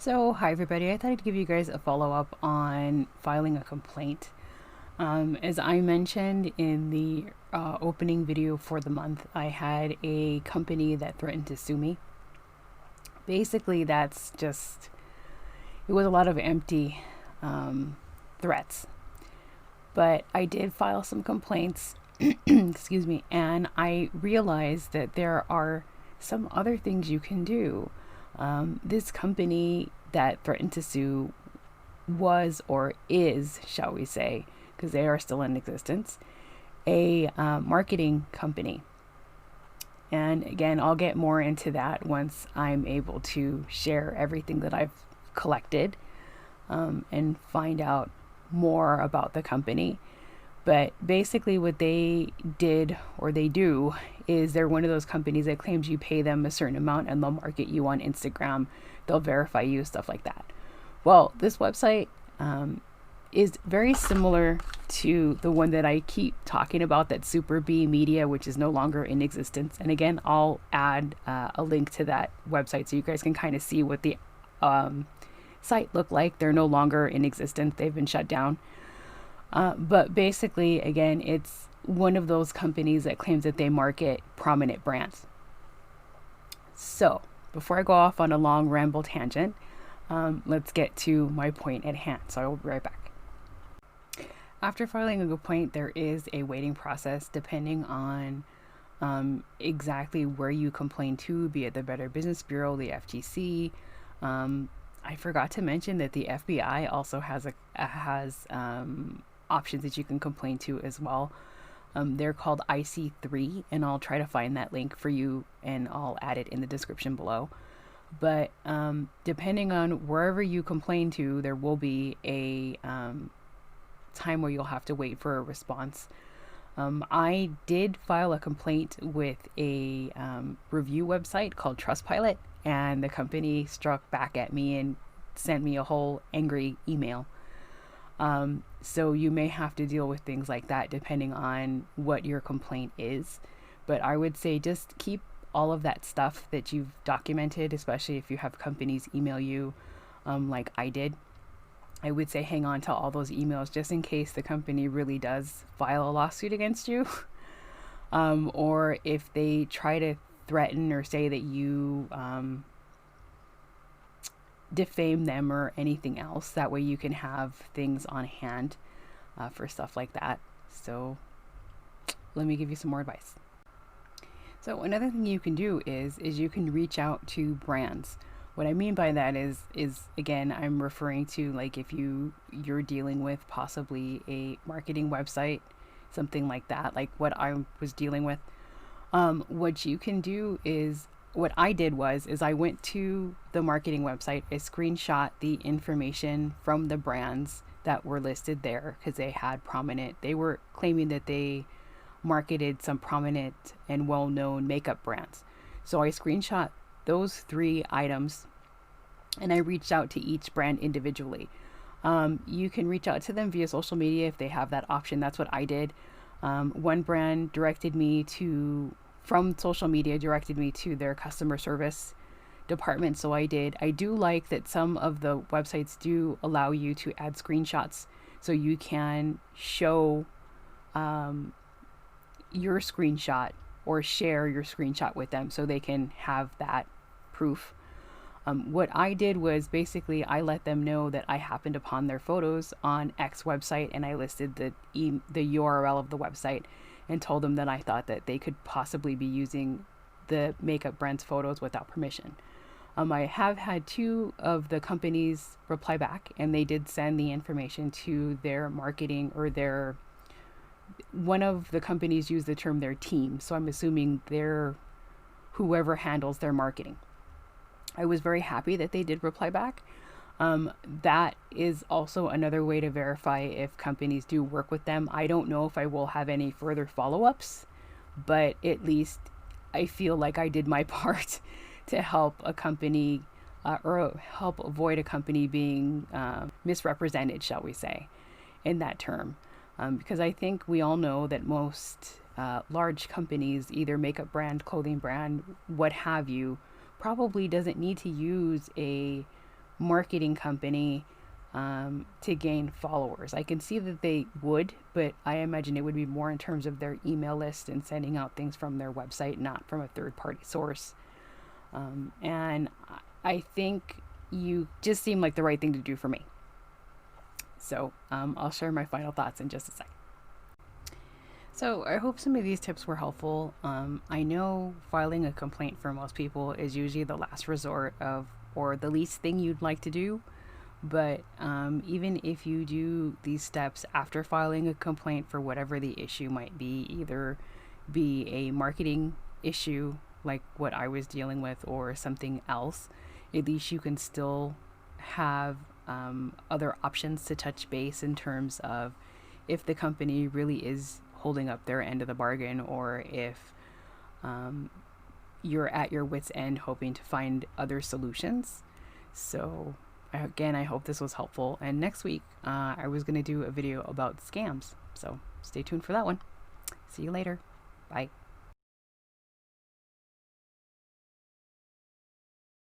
So, hi everybody. I thought I'd give you guys a follow up on filing a complaint. As I mentioned in the opening video for the month, I had a company that threatened to sue me. Basically, it was a lot of empty threats. But I did file some complaints, excuse me, and I realized that there are some other things you can do. This company that threatened to sue was, or is, shall we say, because they are still in existence, a marketing company. And again, I'll get more into that once I'm able to share everything that I've collected and find out more about the company. But basically, what they did or they do is they're one of those companies that claims you pay them a certain amount and they'll market you on Instagram, they'll verify you, stuff like that. Well, this website is very similar to the one that I keep talking about, that Super B Media, which is no longer in existence. And again, I'll add a link to that website so you guys can kind of see what the site looked like. They're no longer in existence, they've been shut down. But basically, again, it's one of those companies that claims that they market prominent brands. So, before I go off on a long ramble tangent, let's get to my point at hand. So I will be right back. After filing a complaint, there is a waiting process depending on exactly where you complain to, be it the Better Business Bureau, the FTC. I forgot to mention that the FBI also has options that you can complain to as well. They're called IC3, and I'll try to find that link for you and I'll add it in the description below. But depending on wherever you complain to, there will be a time where you'll have to wait for a response. I did file a complaint with a review website called Trustpilot, and the company struck back at me and sent me a whole angry email. So you may have to deal with things like that depending on what your complaint is. But I would say just keep all of that stuff that you've documented, especially if you have companies email you like I did. I would say hang on to all those emails just in case the company really does file a lawsuit against you. Or if they try to threaten or say that you defame them or anything else. That way you can have things on hand for stuff like that. So let me give you some more advice. So another thing you can do is you can reach out to brands. What I mean by that is again, I'm referring to like if you're dealing with possibly a marketing website, something like that, like what I was dealing with. What you can do is, what I did was I went to the marketing website, I screenshot the information from the brands that were listed there because they were claiming that they marketed some prominent and well-known makeup brands. So I screenshot those 3 items and I reached out to each brand individually. You can reach out to them via social media if they have that option. That's what I did. One brand from social media directed me to their customer service department, so I did. I do like that some of the websites do allow you to add screenshots, so you can show your screenshot or share your screenshot with them so they can have that proof. What I did was basically I let them know that I happened upon their photos on X website, and I listed the URL of the website and told them that I thought that they could possibly be using the makeup brand's photos without permission. I have had 2 of the companies reply back, and they did send the information to their marketing or one of the companies used the term their team, so I'm assuming they're whoever handles their marketing. I was very happy that they did reply back. That is also another way to verify if companies do work with them. I don't know if I will have any further follow-ups, but at least I feel like I did my part to help a company or help avoid a company being misrepresented, shall we say, in that term. Because I think we all know that most large companies, either makeup brand, clothing brand, what have you, probably doesn't need to use a marketing company to gain followers. I can see that they would, but I imagine it would be more in terms of their email list and sending out things from their website, not from a third party source. And I think you just seem like the right thing to do for me. So I'll share my final thoughts in just a second. So I hope some of these tips were helpful. I know filing a complaint for most people is usually the last resort of, or the least thing you'd like to do. But even if you do these steps after filing a complaint for whatever the issue might be, either be a marketing issue like what I was dealing with or something else, at least you can still have other options to touch base in terms of if the company really is holding up their end of the bargain, or if you're at your wit's end hoping to find other solutions. So again, I hope this was helpful. And next week, I was going to do a video about scams. So stay tuned for that one. See you later. Bye.